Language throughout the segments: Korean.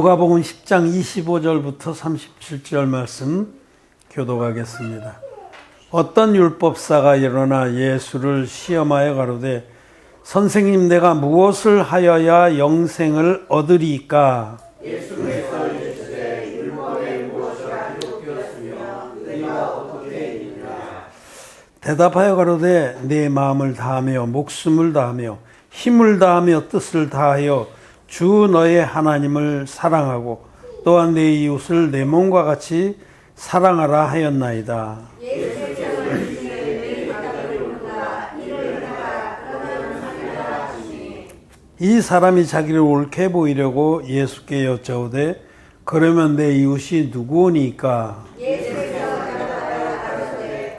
누가복음 10장 25절부터 37절 말씀 교독하겠습니다. 어떤 율법사가 일어나 예수를 시험하여 가로되 선생님, 내가 무엇을 하여야 영생을 얻으리이까? 예수께서 이르시되 율법에 무엇이라 기록되었으며 내가 어떻게 읽느냐? 대답하여 가로되 내 마음을 다하며 목숨을 다하며 힘을 다하며 뜻을 다하여 주 너의 하나님을 사랑하고 또한 내 이웃을 내 몸과 같이 사랑하라 하였나이다. 이 사람이 자기를 옳게 보이려고 예수께 여짜오되 그러면 내 이웃이 누구오니까?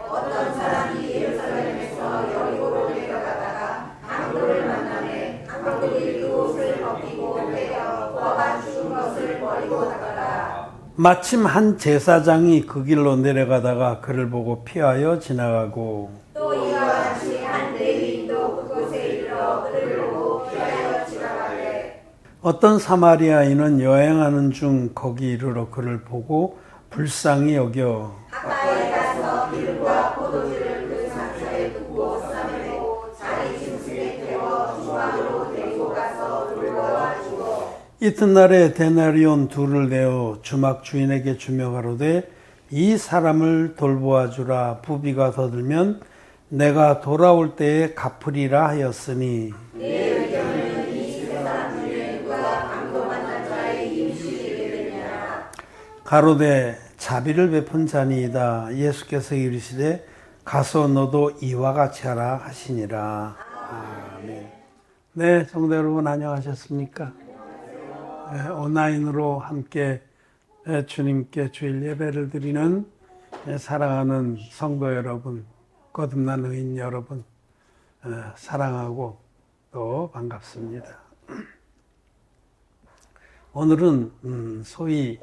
어떤 사람이 예루살렘에서 여리고로 내려가다가 강도를 만나매 강도들이 그 옷을 벗기고 떼어 보아가 죽은 것을 버리고 가더라. 마침 한 제사장이 그 길로 내려가다가 그를 보고 피하여 지나가고 또 이와 같이 한 레위인도 그곳에 이르러 그를 보고 피하여 지나가되 어떤 사마리아인은 여행하는 중 거기 이르러 그를 보고 불쌍히 여겨 가까이 가서 기름과 포도주를 그 상처에 붓고 싸매고 자기 짐승에 태워 주방으로 데리고 가서 돌보아 주고 이튿날에 데나리온 둘을 내어 주막 주인에게 주며 가로되 이 사람을 돌보아 주라. 부비가 더 들면 내가 돌아올 때에 갚으리라 하였으니 내 의견은 이 세상 중에 누가 강도 만난 자의 임시 되게 되느냐. 가로되 자비를 베푼 자니이다. 예수께서 이르시되 가서 너도 이와 같이 하라 하시니라. 아멘. 네, 성도 여러분 안녕하셨습니까? 온라인으로 함께 주님께 주일 예배를 드리는 사랑하는 성도 여러분, 거듭난 의인 여러분, 사랑하고 또 반갑습니다. 오늘은 소위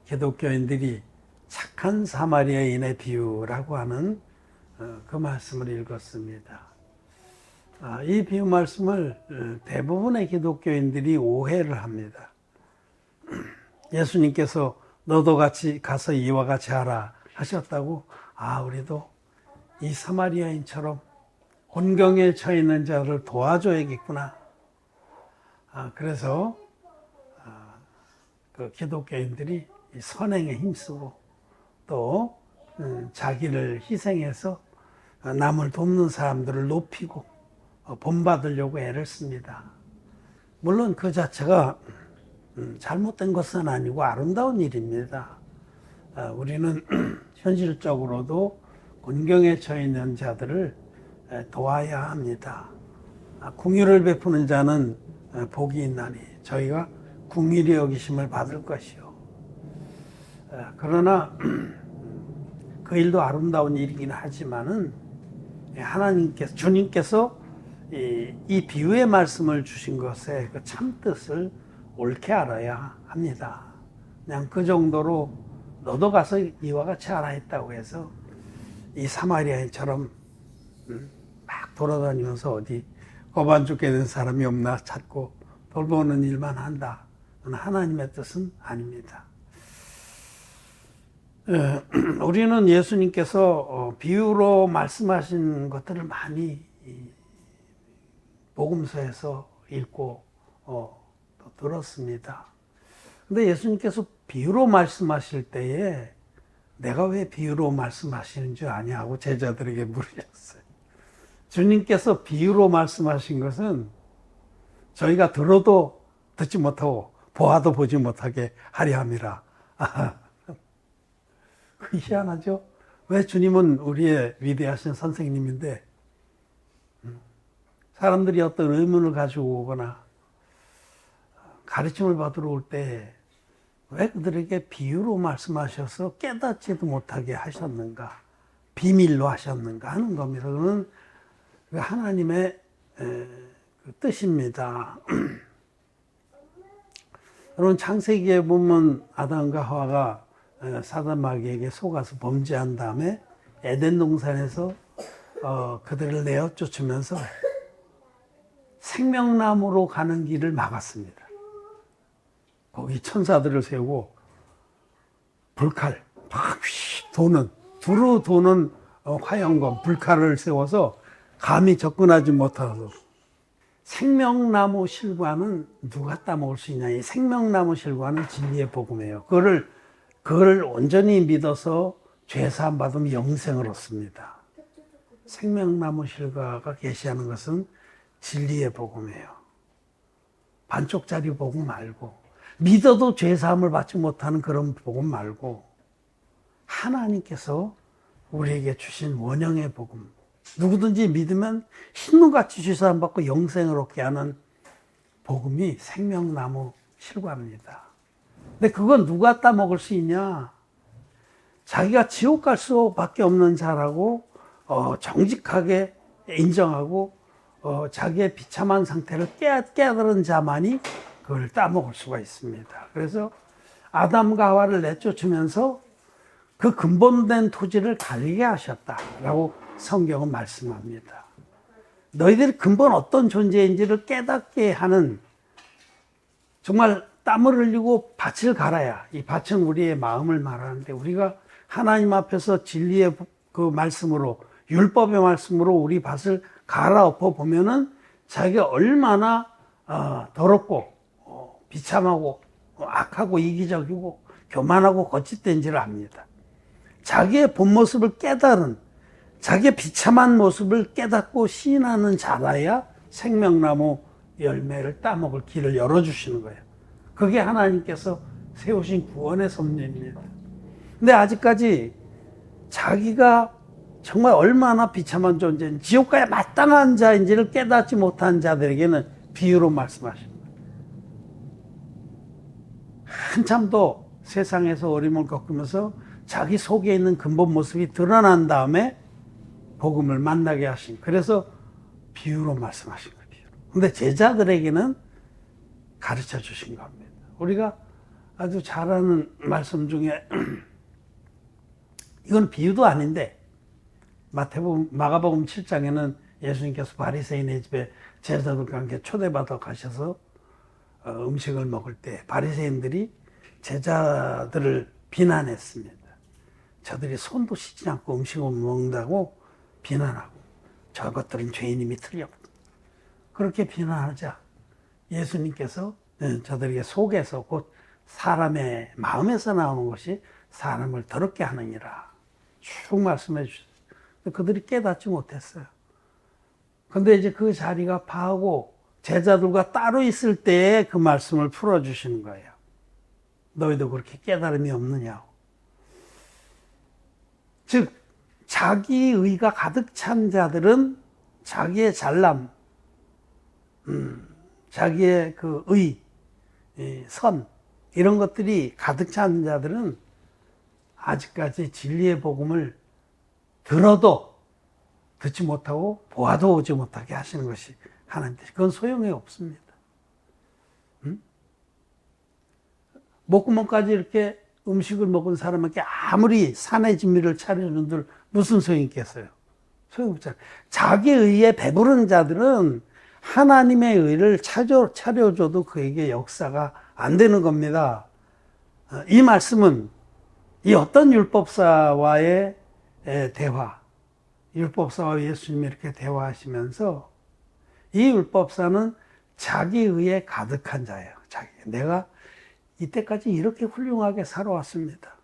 기독교인들이 착한 사마리아인의 비유라고 하는 그 말씀을 읽었습니다. 이 비유 말씀을 대부분의 기독교인들이 오해를 합니다. 예수님께서 너도 같이 가서 이와 같이 하라 하셨다고, 우리도 이 사마리아인처럼 곤경에 처해 있는 자를 도와줘야겠구나. 그래서 그 기독교인들이 선행에 힘쓰고 또 자기를 희생해서 남을 돕는 사람들을 높이고 본받으려고 애를 씁니다. 물론 그 자체가 잘못된 것은 아니고 아름다운 일입니다. 우리는 현실적으로도 곤경에 처해 있는 자들을 도와야 합니다. 긍휼을 베푸는 자는 복이 있나니 저희가 긍휼히 여기심을 받을 것이요. 그러나 그 일도 아름다운 일이긴 하지만은 하나님께서, 주님께서 이 비유의 말씀을 주신 것의 그 참뜻을 옳게 알아야 합니다. 그냥 그 정도로 너도 가서 이와 같이 하라 했다고 해서 이 사마리아인처럼 막 돌아다니면서 어디 거반 죽게 된 사람이 없나 찾고 돌보는 일만 한다. 그건 하나님의 뜻은 아닙니다. 우리는 예수님께서 비유로 말씀하신 것들을 많이 복음서에서 읽고 또 들었습니다. 근데 예수님께서 비유로 말씀하실 때에 내가 왜 비유로 말씀하시는 줄 아냐고 제자들에게 물으셨어요. 주님께서 비유로 말씀하신 것은 저희가 들어도 듣지 못하고 보아도 보지 못하게 하려 함이라. 희한하죠? 왜 주님은 우리의 위대하신 선생님인데 사람들이 어떤 의문을 가지고 오거나 가르침을 받으러 올 때 왜 그들에게 비유로 말씀하셔서 깨닫지도 못하게 하셨는가, 비밀로 하셨는가 하는 겁니다. 그건 하나님의 뜻입니다. 여러분, 창세기에 보면 아담과 하와가 사단 마귀에게 속아서 범죄한 다음에 에덴 동산에서 그들을 내어 쫓으면서 생명나무로 가는 길을 막았습니다. 거기 천사들을 세우고 불칼 막 도는 두루 도는 화염검 불칼을 세워서 감히 접근하지 못하도록. 생명나무 실과는 누가 따먹을 수 있냐? 이 생명나무 실과는 진리의 복음이에요. 그걸 온전히 믿어서 죄사함 받으면 영생을 얻습니다. 생명나무 실과가 계시하는 것은 진리의 복음이에요. 반쪽짜리 복음 말고, 믿어도 죄사함을 받지 못하는 그런 복음 말고, 하나님께서 우리에게 주신 원형의 복음, 누구든지 믿으면 흰눈같이 죄사함 받고 영생을 얻게 하는 복음이 생명나무 실과입니다. 근데 그건 누가 따먹을 수 있냐? 자기가 지옥 갈 수밖에 없는 자라고 정직하게 인정하고 자기의 비참한 상태를 깨달은 자만이 그걸 따먹을 수가 있습니다. 그래서 아담과 하와를 내쫓으면서 그 근본된 토지를 갈리게 하셨다라고 성경은 말씀합니다. 너희들이 근본 어떤 존재인지를 깨닫게 하는, 정말 땀을 흘리고 밭을 갈아야, 이 밭은 우리의 마음을 말하는데, 우리가 하나님 앞에서 진리의 그 말씀으로, 율법의 말씀으로 우리 밭을 갈아엎어 보면은 자기가 얼마나 더럽고 비참하고 악하고 이기적이고 교만하고 거짓된지를 압니다. 자기의 본 모습을 깨달은, 자기의 비참한 모습을 깨닫고 시인하는 자라야 생명나무 열매를 따먹을 길을 열어주시는 거예요. 그게 하나님께서 세우신 구원의 섭리입니다. 근데 아직까지 자기가 정말 얼마나 비참한 존재인지, 지옥가에 마땅한 자인지를 깨닫지 못한 자들에게는 비유로 말씀하십니다. 한참 더 세상에서 어려움을 겪으면서 자기 속에 있는 근본 모습이 드러난 다음에 복음을 만나게 하신, 그래서 비유로 말씀하신 거예요. 비유로. 근데 제자들에게는 가르쳐 주신 겁니다. 우리가 아주 잘 아는 말씀 중에 이건 비유도 아닌데, 마가복음 7장에는 예수님께서 바리새인의 집에 제자들과 함께 초대받아 가셔서 음식을 먹을 때 바리새인들이 제자들을 비난했습니다. 저들이 손도 씻지 않고 음식을 먹는다고 비난하고, 저것들은 죄인임이 틀렸다. 그렇게 비난하자 예수님께서 저들에게 속에서, 곧 사람의 마음에서 나오는 것이 사람을 더럽게 하느니라 쭉 말씀해 주셨어요. 그들이 깨닫지 못했어요. 근데 이제 그 자리가 파하고 제자들과 따로 있을 때에 그 말씀을 풀어주시는 거예요. 너희도 그렇게 깨달음이 없느냐고. 즉, 자기의가 가득 찬 자들은 자기의 잘남, 자기의 그 선, 이런 것들이 가득 찬 자들은 아직까지 진리의 복음을 들어도 듣지 못하고 보아도 오지 못하게 하시는 것이 하나님 뜻이. 그건 소용이 없습니다. 목구멍까지 이렇게 음식을 먹은 사람에게 아무리 산의 진미를 차려준들 무슨 소용이 있겠어요? 소용없잖아요. 자기 의에 배부른 자들은 하나님의 의를 차려줘도 그에게 역사가 안 되는 겁니다. 이 말씀은 이 어떤 율법사와의 대화, 율법사와 예수님이 이렇게 대화하시면서, 이 율법사는 자기 의에 가득한 자예요. 내가 이때까지 이렇게 훌륭하게 살아왔습니다.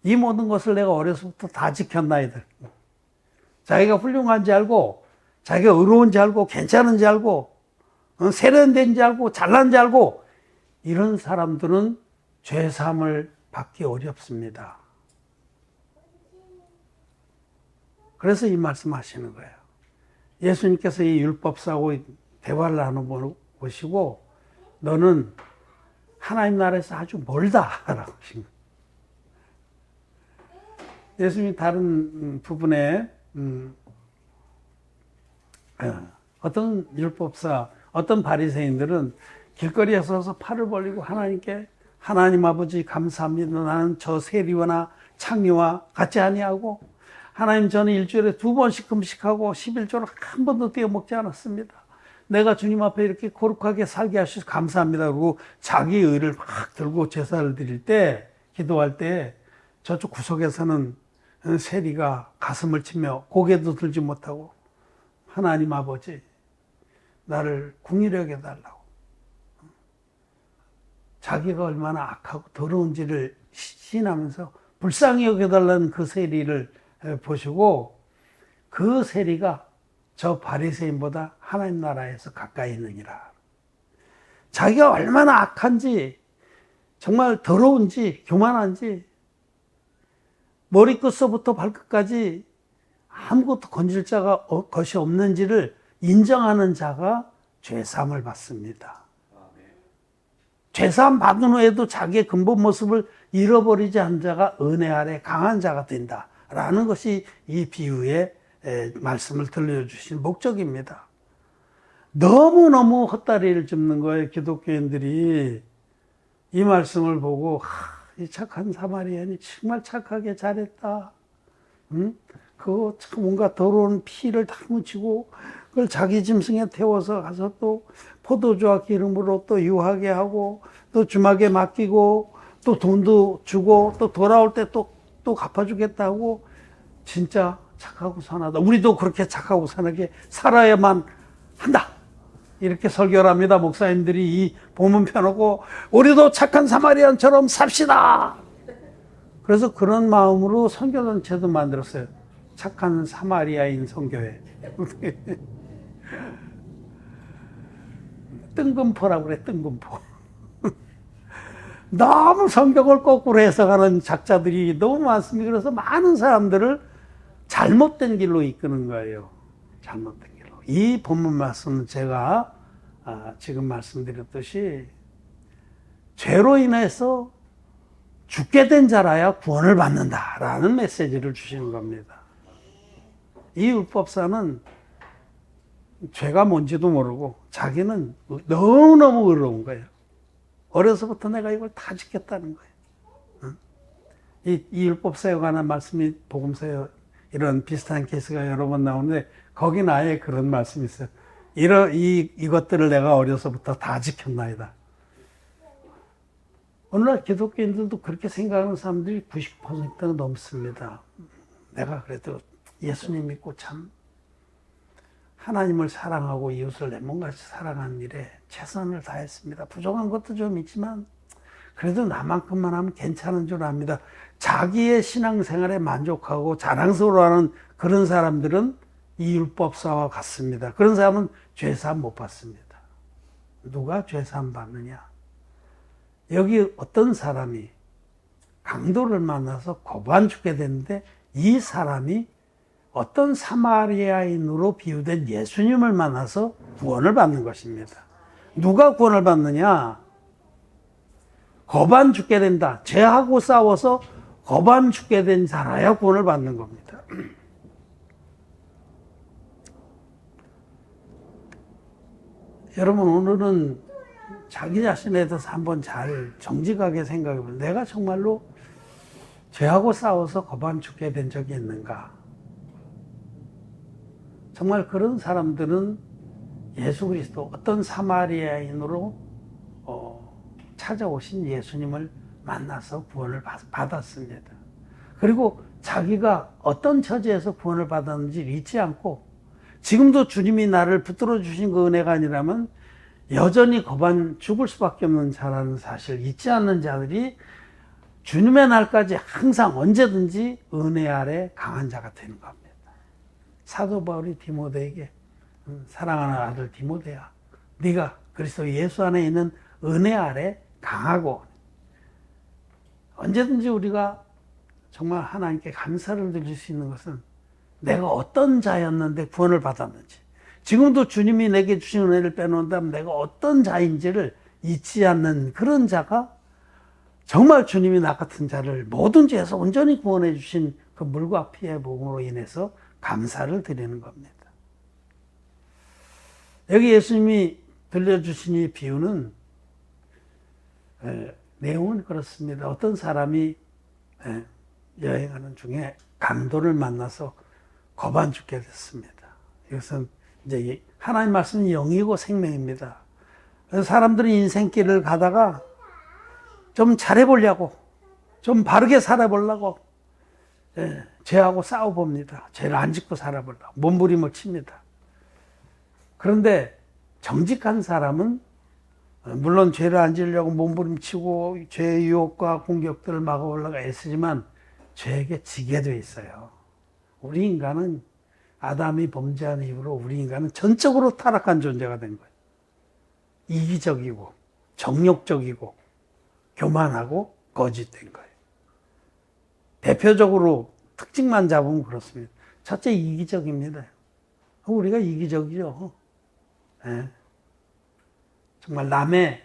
이 모든 것을 내가 어려서부터 다 지켰나이들. 자기가 훌륭한지 알고, 자기가 의로운지 알고, 괜찮은지 알고, 세련된지 알고, 잘난지 알고, 이런 사람들은 죄사함을 받기 어렵습니다. 그래서 이 말씀 하시는 거예요. 예수님께서 이 율법사하고 대화를 나눠보시고, 너는 하나님 나라에서 아주 멀다 라고 하신 거예요. 예수님이 다른 부분에 어떤 율법사, 어떤 바리새인들은 길거리에 서서 팔을 벌리고 하나님께, 하나님 아버지 감사합니다. 나는 저 세리와나 창리와 같지 아니하고, 하나님 저는 일주일에 2번씩 금식하고 11조를 한 번도 떼어 먹지 않았습니다. 내가 주님 앞에 이렇게 거룩하게 살게 하셔서 감사합니다. 그리고 자기 의를 막 들고 제사를 드릴 때, 기도할 때 저쪽 구석에서는 세리가 가슴을 치며 고개도 들지 못하고 하나님 아버지 나를 궁일하게 해달라고, 자기가 얼마나 악하고 더러운지를 시인하면서 불쌍히 여겨달라는 그 세리를 보시고 그 세리가 저 바리새인보다 하나님 나라에서 가까이 있느니라. 자기가 얼마나 악한지, 정말 더러운지, 교만한지, 머리끝서부터 발끝까지 아무것도 건질 자가 것이 없는지를 인정하는 자가 죄사함을 받습니다. 죄사함 받은 후에도 자기의 근본 모습을 잃어버리지 않은 자가 은혜 아래 강한 자가 된다라는 것이 이 비유의 말씀을 들려주신 목적입니다. 너무너무 헛다리를 짚는 거예요. 기독교인들이 이 말씀을 보고 이 착한 사마리아인이 정말 착하게 잘했다. 그거 참 뭔가 더러운 피를 다 묻히고 그걸 자기 짐승에 태워서 가서 또 포도주와 기름으로 또 유하게 하고 또 주막에 맡기고 또 돈도 주고 또 돌아올 때 또 갚아주겠다고 진짜 착하고 선하다. 우리도 그렇게 착하고 선하게 살아야만 한다. 이렇게 설교를 합니다. 목사님들이 이 본문 펴놓고 우리도 착한 사마리아인처럼 삽시다. 그래서 그런 마음으로 선교단체도 만들었어요. 착한 사마리아인 선교회. 뜬금포라고 그래, 뜬금포. 너무 성경을 거꾸로 해석하는 작자들이 너무 많습니다. 그래서 많은 사람들을 잘못된 길로 이끄는 거예요. 잘못된 길로. 이 본문 말씀은 제가 지금 말씀드렸듯이 죄로 인해서 죽게 된 자라야 구원을 받는다라는 메시지를 주시는 겁니다. 이 율법사는 죄가 뭔지도 모르고 자기는 너무너무 의로운 거예요. 어려서부터 내가 이걸 다 지켰다는 거예요. 이 율법사에 관한 말씀이 복음서에 이런 비슷한 케이스가 여러 번 나오는데 거긴 아예 그런 말씀이 있어요. 이것들을 내가 어려서부터 다 지켰나이다. 오늘날 기독교인들도 그렇게 생각하는 사람들이 90%가 넘습니다. 내가 그래도 예수님 믿고 참 하나님을 사랑하고 이웃을 내 몸같이 사랑하는 일에 최선을 다했습니다. 부족한 것도 좀 있지만 그래도 나만큼만 하면 괜찮은 줄 압니다. 자기의 신앙생활에 만족하고 자랑스러워하는 그런 사람들은 이 율법사와 같습니다. 그런 사람은 죄사함 못 받습니다. 누가 죄사함 받느냐? 여기 어떤 사람이 강도를 만나서 고반 죽게 됐는데 이 사람이 어떤 사마리아인으로 비유된 예수님을 만나서 구원을 받는 것입니다. 누가 구원을 받느냐? 고반 죽게 된다. 죄하고 싸워서 고반 죽게 된 자라야 구원을 받는 겁니다. 여러분, 오늘은 자기 자신에 대해서 한번 잘 정직하게 생각해 보면 내가 정말로 죄하고 싸워서 고반 죽게 된 적이 있는가? 정말 그런 사람들은 예수 그리스도 어떤 사마리아인으로 찾아오신 예수님을 만나서 구원을 받았습니다. 그리고 자기가 어떤 처지에서 구원을 받았는지 잊지 않고 지금도 주님이 나를 붙들어 주신 그 은혜가 아니라면 여전히 고반 죽을 수밖에 없는 자라는 사실을 잊지 않는 자들이 주님의 날까지 항상 언제든지 은혜 아래 강한 자가 되는 겁니다. 사도 바울이 디모데에게 사랑하는 아들 디모데야, 네가 그리스도 예수 안에 있는 은혜 아래 강하고 언제든지 우리가 정말 하나님께 감사를 드릴 수 있는 것은 내가 어떤 자였는데 구원을 받았는지, 지금도 주님이 내게 주신 은혜를 빼놓는다면 내가 어떤 자인지를 잊지 않는 그런 자가 정말 주님이 나 같은 자를 모든 죄에서 온전히 구원해 주신 그 물과 피의 복음으로 인해서 감사를 드리는 겁니다. 여기 예수님이 들려주신 이 비유는 내용은 그렇습니다. 어떤 사람이 여행하는 중에 강도를 만나서 고반 죽게 됐습니다. 이것은 이제 하나님 말씀은 영이고 생명입니다. 그래서 사람들이 인생길을 가다가 좀 잘해보려고, 좀 바르게 살아보려고, 죄하고 싸워봅니다. 죄를 안 짓고 살아보려고 몸부림을 칩니다. 그런데 정직한 사람은 물론 죄를 안 지으려고 몸부림치고 죄의 유혹과 공격들을 막아보려고 애쓰지만 죄에게 지게 돼 있어요. 우리 인간은 아담이 범죄한 이후로 우리 인간은 전적으로 타락한 존재가 된 거예요. 이기적이고 정욕적이고 교만하고 거짓된 거예요. 대표적으로 특징만 잡으면 그렇습니다. 첫째, 이기적입니다. 우리가 이기적이죠. 네. 정말 남의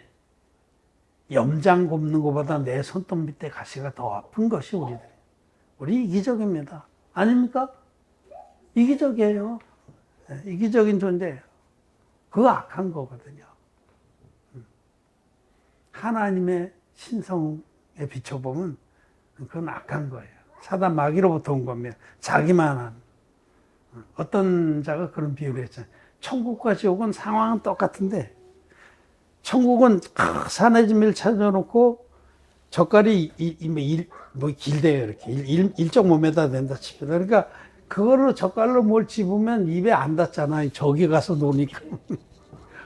염장 곱는 것보다 내 손톱 밑에 가시가 더 아픈 것이 우리들. 우리 이기적입니다. 아닙니까? 이기적이에요. 네. 이기적인 존재예요. 그거 악한 거거든요. 하나님의 신성에 비춰보면 그건 악한 거예요. 사단 마귀로부터 온 겁니다. 자기만 한. 어떤 자가 그런 비유를 했잖아요. 천국과 지옥은 상황은 똑같은데 천국은 산에 좀 밀쳐놓고 젓갈이 길대요. 이렇게 1.5m 된다 칩니다. 그러니까 그거를 젓갈로 뭘 집으면 입에 안 닿잖아요. 저기 가서 노니까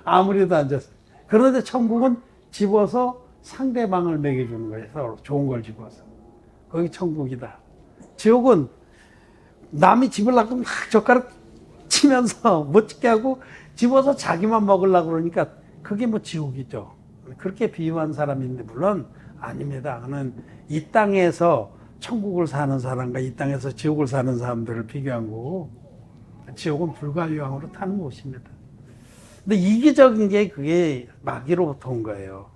아무래도 앉았어요. 그런데 천국은 집어서 상대방을 먹여주는 거예요. 서로 좋은 걸 집어서. 거기 천국이다. 지옥은 남이 집으려고 막 젓가락 치면서 멋지게 하고 집어서 자기만 먹으려고 그러니까 그게 뭐 지옥이죠. 그렇게 비유한 사람이 있는데 물론 아닙니다. 그는 이 땅에서 천국을 사는 사람과 이 땅에서 지옥을 사는 사람들을 비교한 거고 지옥은 불과 유황으로 타는 곳입니다. 근데 이기적인 게 그게 마귀로부터 온 거예요.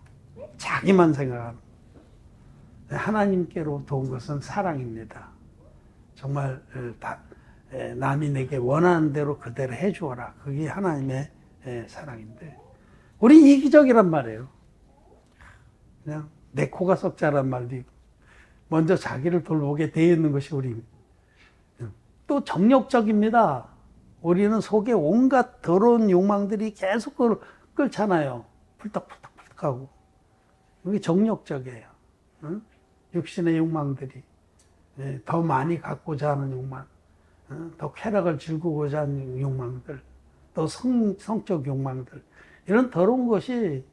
자기만 생각하는. 하나님께로부터 온 것은 사랑입니다. 정말 남이 내게 원하는 대로 그대로 해주어라. 그게 하나님의 사랑인데 우리 이기적이란 말이에요. 그냥 내 코가 썩자란 말도 있고 먼저 자기를 돌보게 되어 있는 것이 우리입니다. 또 정욕적입니다. 우리는 속에 온갖 더러운 욕망들이 계속 그걸 끌잖아요. 풀떡풀떡풀떡하고. 그게 정욕적이에요. 응? 육신의 욕망들이 더 많이 갖고자 하는 욕망, 더 쾌락을 즐기고자 하는 욕망들, 또 성적 욕망들, 이런 더러운 것이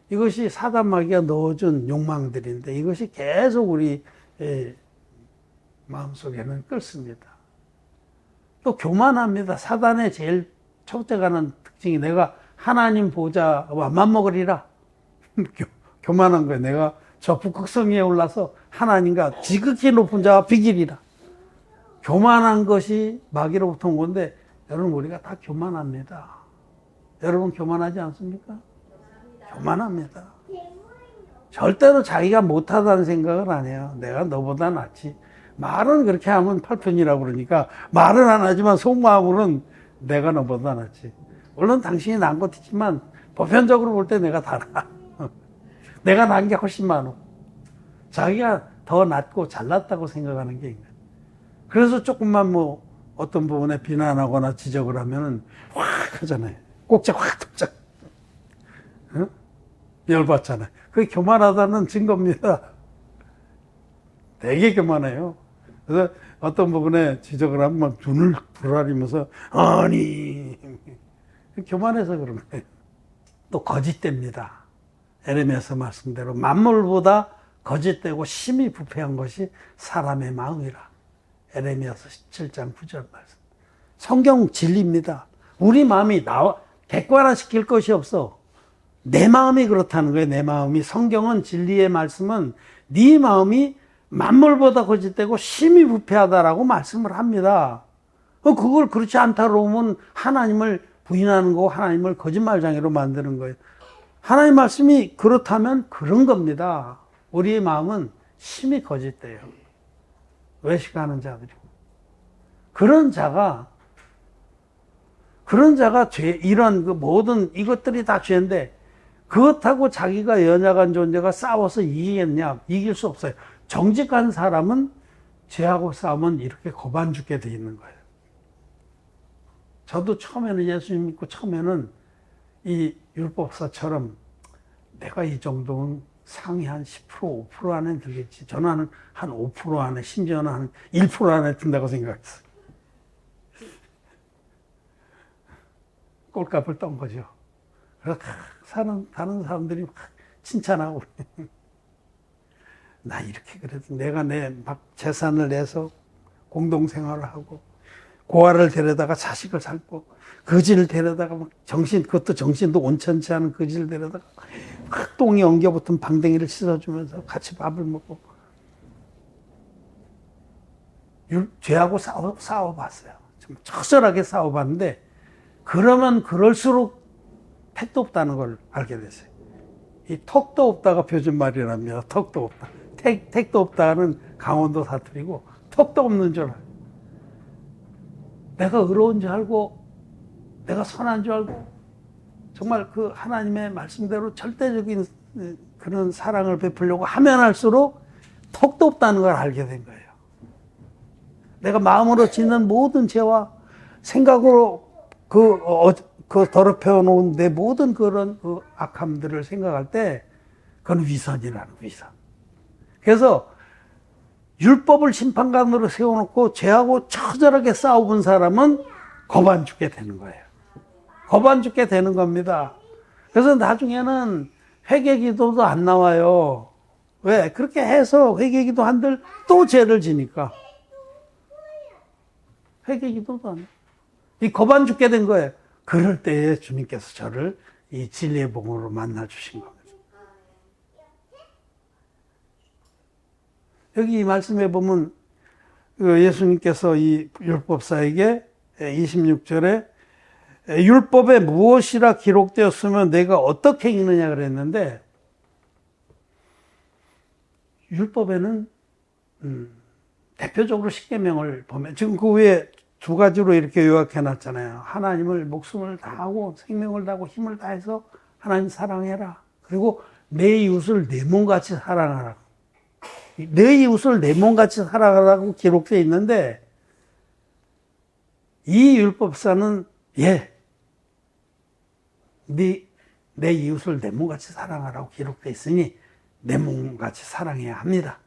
이것이 사단 마귀가 넣어준 욕망들인데 이것이 계속 우리 마음속에는 끓습니다. 또 교만합니다. 사단의 제일 첫째 가는 특징이 내가 하나님 보좌 맘먹으리라. 교만한 거예요. 내가 저 북극성 위에 올라서 하나님과 지극히 높은 자와 비기리라. 교만한 것이 마귀로부터 온 건데 여러분 우리가 다 교만합니다. 여러분 교만하지 않습니까? 교만합니다. 절대로 자기가 못하다는 생각을 안 해요. 내가 너보다 낫지. 말은 그렇게 하면 팔편이라고 그러니까 말은 안 하지만 속마음으로는 내가 너보다 낫지. 물론 당신이 난 것도 있지만 보편적으로 볼 때 내가 다 나. 내가 난 게 훨씬 많어. 자기가 더 낫고 잘났다고 생각하는 게 인간. 그래서 조금만 뭐 어떤 부분에 비난하거나 지적을 하면은 확 하잖아요. 꼭지 확 톱짝. 응? 열받잖아요. 그게 교만하다는 증거입니다. 되게 교만해요. 그래서 어떤 부분에 지적을 하면 막 눈을 부라리면서 아니 교만해서 그런 거예요. 또 거짓됩니다. 에레미야서 말씀대로 만물보다 거짓되고 심히 부패한 것이 사람의 마음이라. 에레미야서 17장 9절 말씀. 성경 진리입니다. 우리 마음이 객관화시킬 것이 없어. 내 마음이 그렇다는 거예요. 내 마음이. 성경은 진리의 말씀은 네 마음이 만물보다 거짓되고 심히 부패하다라고 말씀을 합니다. 그걸 그렇지 않다고 하면 하나님을 부인하는 거고 하나님을 거짓말장애로 만드는 거예요. 하나님 말씀이 그렇다면 그런 겁니다. 우리의 마음은 심히 거짓돼요. 외식하는 자들이고. 그런 자가 이런 그 모든 이것들이 다 죄인데 그렇다고 자기가 연약한 존재가 싸워서 이기겠냐? 이길 수 없어요. 정직한 사람은 죄하고 싸우면 이렇게 고반 죽게 돼 있는 거예요. 저도 처음에는 예수님 믿고 처음에는 이 율법사처럼 내가 이 정도는 상위 한 10%, 5% 안에 들겠지. 저는 한 5% 안에, 심지어는 한 1% 안에 든다고 생각했어요. 꼴값을 떤 거죠. 그래서 다른 사람들이 막 칭찬하고. 나 이렇게 그래도 내가 막 재산을 내서 공동생활을 하고, 고아를 데려다가 자식을 살고, 거지를 데려다가 막 그것도 정신도 온천치 않은 거지를 데려다가 막 똥이 엉겨붙은 방댕이를 씻어주면서 같이 밥을 먹고. 죄하고 싸워봤어요. 좀 처절하게 싸워봤는데, 그러면 그럴수록 택도 없다는 걸 알게 됐어요. 이 턱도 없다가 표준말이랍니다. 턱도 없다. 택도 없다는 강원도 사투리고, 턱도 없는 줄 알아요. 내가 의로운 줄 알고, 내가 선한 줄 알고, 정말 그 하나님의 말씀대로 절대적인 그런 사랑을 베풀려고 하면 할수록 턱도 없다는 걸 알게 된 거예요. 내가 마음으로 짓는 모든 죄와 생각으로 그 더럽혀 놓은 내 모든 그런 그 악함들을 생각할 때, 그건 위선이라는 위선. 그래서 율법을 심판관으로 세워놓고 죄하고 처절하게 싸워본 사람은 겁 안 죽게 되는 거예요. 겁 안 죽게 되는 겁니다. 그래서 나중에는 회개기도도 안 나와요. 왜? 그렇게 해서 회개기도 한들 또 죄를 지니까. 회개기도도 안 나와요. 이 겁 안 죽게 된 거예요. 그럴 때에 주님께서 저를 이 진리의 복음으로 만나 주신 겁니다. 여기 이 말씀에 보면 예수님께서 이 율법사에게 26절에 율법에 무엇이라 기록되었으면 내가 어떻게 읽느냐 그랬는데, 율법에는 대표적으로 십계명을 보면 지금 그 위에 두 가지로 이렇게 요약해 놨잖아요. 하나님을 목숨을 다하고 생명을 다하고 힘을 다해서 하나님 사랑해라. 그리고 내 이웃을 내 몸같이 사랑하라. 내 이웃을 내 몸같이 사랑하라고 기록되어 있는데, 이 율법사는 내 이웃을 내 몸같이 사랑하라고 기록되어 있으니 내 몸같이 사랑해야 합니다.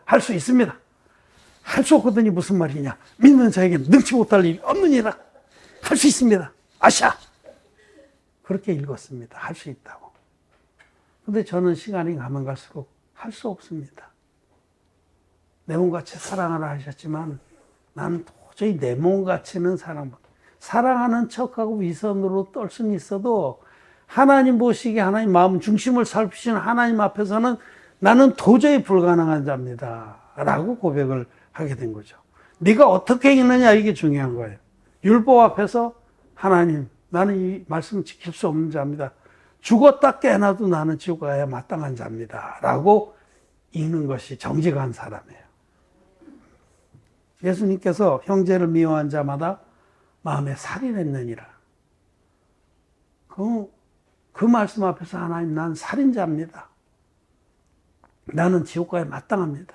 할 수 있습니다. 할 수 없거든요. 무슨 말이냐. 믿는 자에게 능치 못할 일이 없느니라. 할 수 있습니다. 아샤. 그렇게 읽었습니다. 할 수 있다고. 근데 저는 시간이 가면 갈수록 할 수 없습니다. 내 몸같이 사랑하라 하셨지만 나는 도저히 내 몸같이는 사랑하는 척하고 위선으로 떨 수는 있어도 하나님 보시기에 하나님 마음 중심을 살피시는 하나님 앞에서는 나는 도저히 불가능한 자입니다. 라고 고백을 하게 된 거죠. 네가 어떻게 읽느냐 이게 중요한 거예요. 율법 앞에서 하나님, 나는 이 말씀 지킬 수 없는 자입니다. 죽었다 깨어나도 나는 지옥 가야 마땅한 자입니다. 라고 읽는 것이 정직한 사람이에요. 예수님께서 형제를 미워한 자마다 마음에 살인했느니라. 그 말씀 앞에서 하나님, 난 살인자입니다. 나는 지옥 가야 마땅합니다.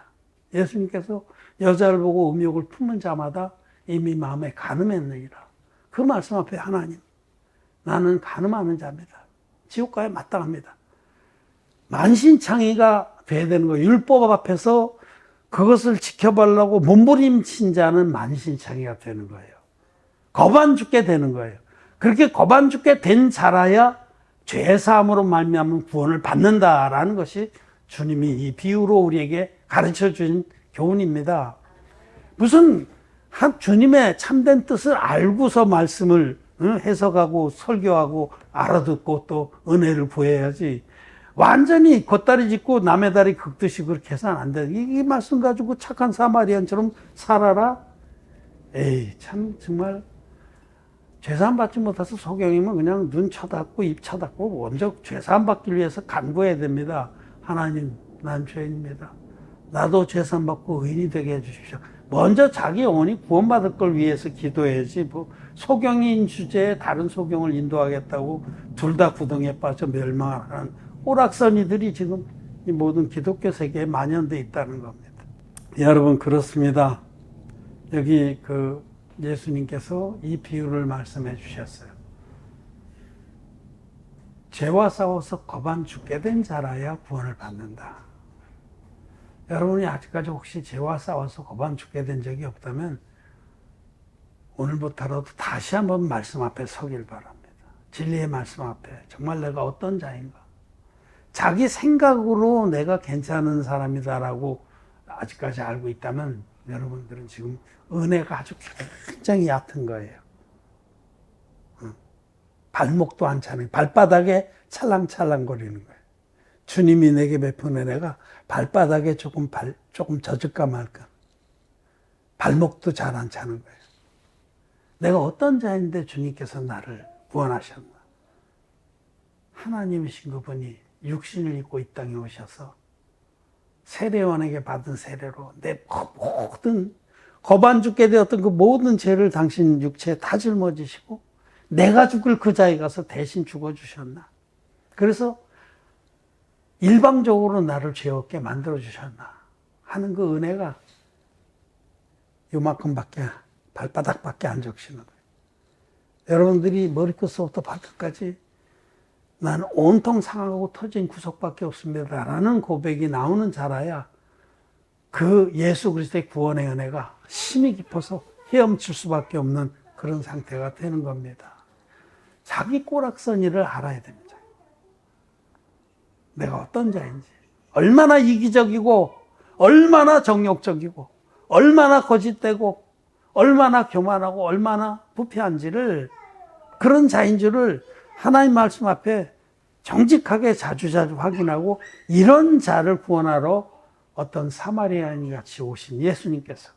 예수님께서 여자를 보고 음욕을 품은 자마다 이미 마음에 간음했느니라. 그 말씀 앞에 하나님, 나는 간음하는 자입니다. 지옥 가야 마땅합니다. 만신창이가 돼야 되는 거예요. 율법 앞에서 그것을 지켜보려고 몸부림친 자는 만신창이가 되는 거예요. 겁 안 죽게 되는 거예요. 그렇게 겁 안 죽게 된 자라야 죄사함으로 말미암은 구원을 받는다라는 것이 주님이 이 비유로 우리에게 가르쳐 준 교훈입니다. 무슨 주님의 참된 뜻을 알고서 말씀을 해석하고 설교하고 알아듣고 또 은혜를 구해야지, 완전히 겉다리 짚고 남의 다리 긁듯이 그렇게 해서는 안 돼. 이 말씀 가지고 착한 사마리안처럼 살아라? 에이, 참 정말 죄사함 받지 못해서 소경이면 그냥 눈 쳐닫고 입 쳐닫고 먼저 죄사함 받기 위해서 간구해야 됩니다. 하나님, 난 죄인입니다. 나도 죄사함 받고 의인이 되게 해주십시오. 먼저 자기 영혼이 구원받을 걸 위해서 기도해야지, 뭐 소경인 주제에 다른 소경을 인도하겠다고 둘 다 구덩이에 빠져 멸망하는 오락선이들이 지금 이 모든 기독교 세계에 만연돼 있다는 겁니다. 여러분, 그렇습니다. 여기 예수님께서 이 비유를 말씀해 주셨어요. 죄와 싸워서 거반 죽게 된 자라야 구원을 받는다. 여러분이 아직까지 혹시 죄와 싸워서 거반 죽게 된 적이 없다면 오늘부터라도 다시 한번 말씀 앞에 서길 바랍니다. 진리의 말씀 앞에 정말 내가 어떤 자인가? 자기 생각으로 내가 괜찮은 사람이다라고 아직까지 알고 있다면 여러분들은 지금 은혜가 아주 굉장히 얕은 거예요. 발목도 안 차는, 발바닥에 찰랑찰랑 거리는 거예요. 주님이 내게 베푼 은혜가 발바닥에 조금 젖을까 말까. 발목도 잘 안 차는 거예요. 내가 어떤 자인데 주님께서 나를 구원하셨나. 하나님이신 그분이 육신을 입고 이 땅에 오셔서 세례원에게 받은 세례로 내 모든 거반 죽게 되었던 그 모든 죄를 당신 육체에 다 짊어지시고 내가 죽을 그 자에 가서 대신 죽어주셨나. 그래서 일방적으로 나를 죄 없게 만들어주셨나 하는 그 은혜가 요만큼밖에, 발바닥밖에 안 적시는 거예요. 여러분들이 머리끝부터 발끝까지 나는 온통 상하고 터진 구석밖에 없습니다 라는 고백이 나오는 자라야 그 예수 그리스도의 구원의 은혜가 심히 깊어서 헤엄칠 수밖에 없는 그런 상태가 되는 겁니다. 자기 꼬락서니를 알아야 됩니다. 내가 어떤 자인지, 얼마나 이기적이고 얼마나 정욕적이고 얼마나 거짓되고 얼마나 교만하고 얼마나 부패한지를, 그런 자인 줄을 하나님 말씀 앞에 정직하게 자주자주 확인하고, 이런 자를 구원하러 어떤 사마리아인 같이 오신 예수님께서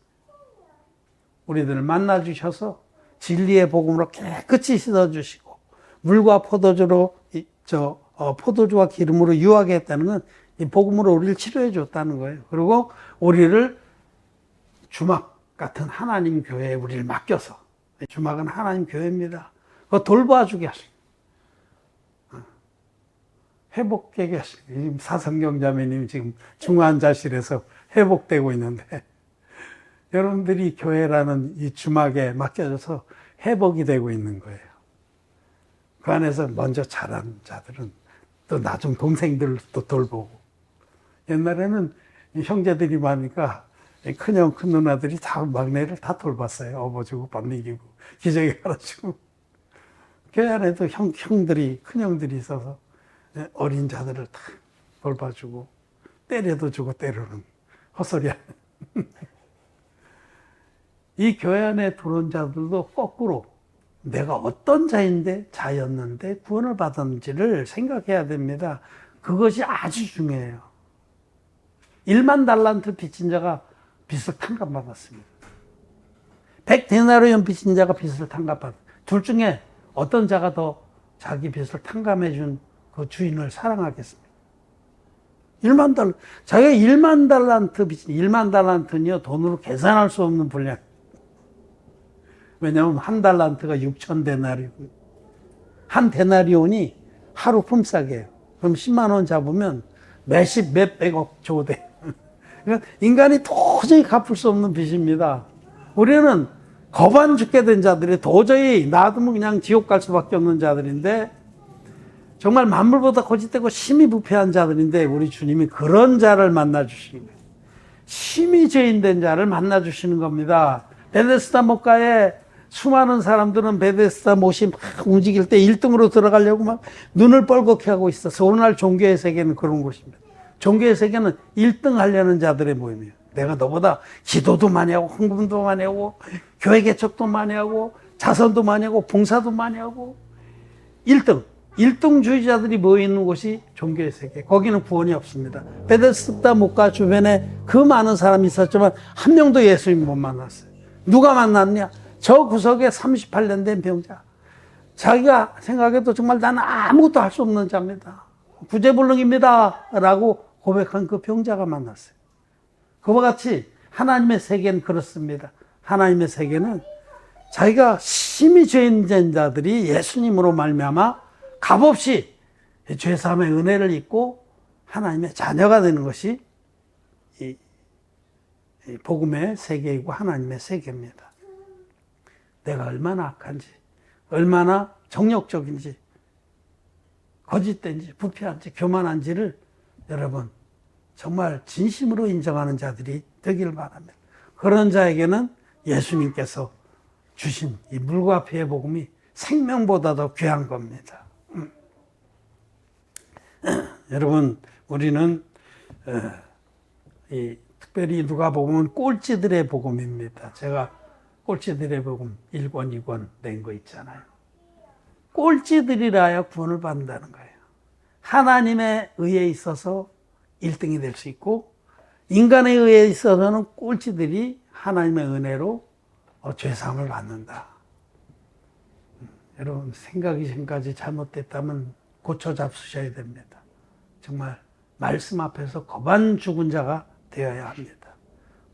우리들을 만나 주셔서 진리의 복음으로 깨끗이 씻어주시고 물과 포도주로 포도주와 기름으로 유하게 했다는 건 이 복음으로 우리를 치료해 줬다는 거예요. 그리고 우리를 주막 같은 하나님 교회에 우리를 맡겨서, 주막은 하나님 교회입니다. 그거 돌봐주게 하십니다. 회복되게 하십니다. 사성경자매님 지금 중환자실에서 회복되고 있는데, 여러분들이 교회라는 이 주막에 맡겨져서 회복이 되고 있는 거예요. 그 안에서 먼저 자란 자들은 또 나중 동생들도 돌보고, 옛날에는 형제들이 많으니까 큰형, 큰 누나들이 다 막내를 다 돌봤어요. 업어주고 밥 먹이고 기저귀 갈아주고. 교회 안에도 형들이, 큰형들이 있어서 어린 자들을 다 돌봐주고 때려도 주고 때려는 헛소리 하는. 이 교회 안에 들어온 자들도 거꾸로 내가 어떤 자였는데 구원을 받았는지를 생각해야 됩니다. 그것이 아주 중요해요. 1만 달란트 빚진 자가 빚을 탕감받았습니다. 100데나리온 빚진 자가 빚을 탕감받았습니다. 둘 중에 어떤 자가 더 자기 빚을 탕감해 준 그 주인을 사랑하겠습니까? 1만 달란트, 자기가 1만 달란트 빚진, 1만 달란트는요, 돈으로 계산할 수 없는 분량. 왜냐하면 한 달란트가 6,000데나리온. 한 데나리온이 하루 품삯이에요. 그럼 10만 원 잡으면 몇백억 조대. 그러니까 인간이 도저히 갚을 수 없는 빚입니다. 우리는 거반 죽게 된 자들이 도저히 놔두면 그냥 지옥 갈 수밖에 없는 자들인데, 정말 만물보다 거짓되고 심히 부패한 자들인데, 우리 주님이 그런 자를 만나 주시는 거예요. 심히 죄인된 자를 만나 주시는 겁니다. 베데스다 못가에 수많은 사람들은 베데스다 못이 막 움직일 때 1등으로 들어가려고 막 눈을 뻘겋게 하고 있어서, 오늘날 종교의 세계는 그런 곳입니다. 종교의 세계는 1등 하려는 자들의 모임이에요. 내가 너보다 기도도 많이 하고 헌금도 많이 하고 교회 개척도 많이 하고 자선도 많이 하고 봉사도 많이 하고, 1등주의자들이 모이는 곳이 종교의 세계. 거기는 구원이 없습니다. 베데스다 못가 주변에 그 많은 사람이 있었지만 한 명도 예수님 못 만났어요. 누가 만났냐? 저 구석에 38년 된 병자. 자기가 생각해도 정말 나는 아무것도 할 수 없는 자입니다. 구제불능입니다 라고 고백한 그 병자가 만났어요. 그와 같이 하나님의 세계는 그렇습니다. 하나님의 세계는 자기가 심히 죄인된 자들이 예수님으로 말미암아 값없이 죄사함의 은혜를 입고 하나님의 자녀가 되는 것이 이 복음의 세계이고 하나님의 세계입니다. 내가 얼마나 악한지, 얼마나 정욕적인지, 거짓된지, 부패한지, 교만한지를 여러분 정말 진심으로 인정하는 자들이 되기를 바랍니다. 그런 자에게는 예수님께서 주신 이 물과 피의 복음이 생명보다도 귀한 겁니다. 여러분, 우리는 특별히 누가복음은 꼴찌들의 복음입니다. 제가 꼴찌들의 복음 1권, 2권 낸 거 있잖아요. 꼴찌들이라야 구원을 받는다는 거예요. 하나님의 의에 있어서 1등이 될 수 있고, 인간의 의에 있어서는 꼴찌들이 하나님의 은혜로 죄사함을 받는다. 여러분, 생각이 지금까지 잘못됐다면 고쳐 잡수셔야 됩니다. 정말 말씀 앞에서 거반 죽은 자가 되어야 합니다.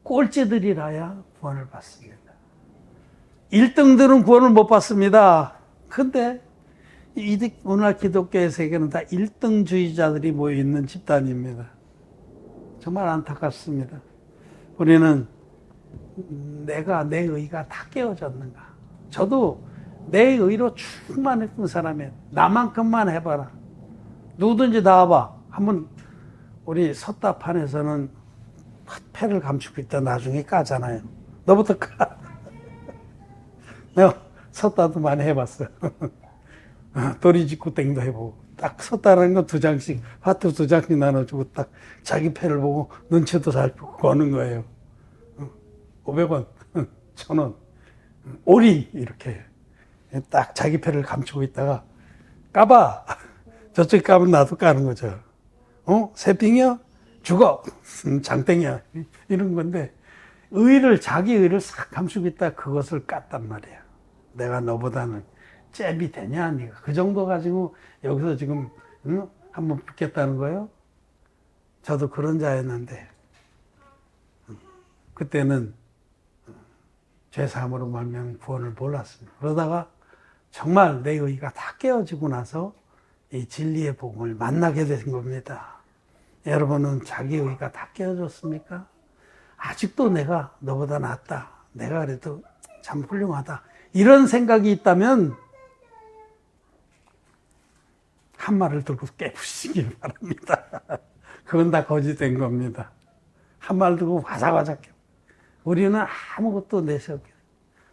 꼴찌들이라야 구원을 받습니다. 1등들은 구원을 못 받습니다. 근데 오늘날 기독교의 세계는 다 1등주의자들이 모여있는 집단입니다. 정말 안타깝습니다. 우리는 내 의가 다 깨어졌는가? 저도 내 의로 충만했던 사람이에요. 나만큼만 해봐라. 누구든지 나와봐. 한번 우리 섰다판에서는 패를 감추고 있다 나중에 까잖아요. 너부터 까. 내가 섰다도 많이 해봤어요. 도리직구 땡도 해보고 딱 섰다라는 건 2장씩 하트 2장씩 나눠주고 딱 자기 패를 보고 눈치도 잘 보고 거는 거예요. 500원, 1000원, 올인 이렇게 딱 자기 패를 감추고 있다가 까봐. 저쪽 까면 나도 까는 거죠. 새삥이야? 죽어. 장땡이야. 이런 건데 자기 의를 싹 감추고 있다 그것을 깠단 말이야. 내가 너보다는 잽이 되냐? 네가 그 정도 가지고 여기서 지금 한번 붙겠다는 거예요? 저도 그런 자였는데 그때는 죄사함으로 말미암아 구원을 몰랐습니다. 그러다가 정말 내 의가 다 깨어지고 나서 이 진리의 복음을 만나게 된 겁니다. 여러분은 자기 의가 다 깨어졌습니까? 아직도 내가 너보다 낫다. 내가 그래도 참 훌륭하다. 이런 생각이 있다면 한 말을 들고 깨부시길 바랍니다. 그건 다 거짓된 겁니다. 한 말 들고 와작와작 깨. 우리는 아무것도 내세웠게.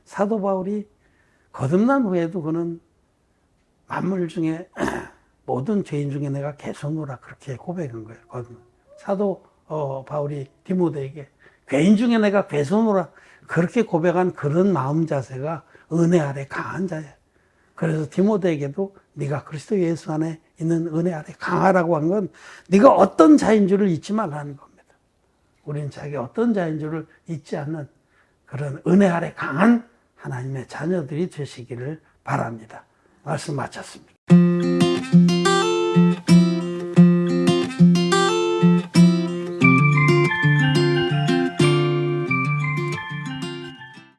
사도 바울이 거듭난 후에도 그는 만물 중에 모든 죄인 중에 내가 개손으로라 그렇게 고백한 거예요. 사도 바울이 디모데에게 죄인 중에 내가 개손으로라 그렇게 고백한 그런 마음 자세가 은혜 아래 강한 자예요. 그래서 디모데에게도 네가 그리스도 예수 안에 있는 은혜 아래 강하라고 한 건 네가 어떤 자인 줄을 잊지 말라는 겁니다. 우리는 자기가 어떤 자인 줄을 잊지 않는 그런 은혜 아래 강한 하나님의 자녀들이 되시기를 바랍니다. 말씀 마쳤습니다.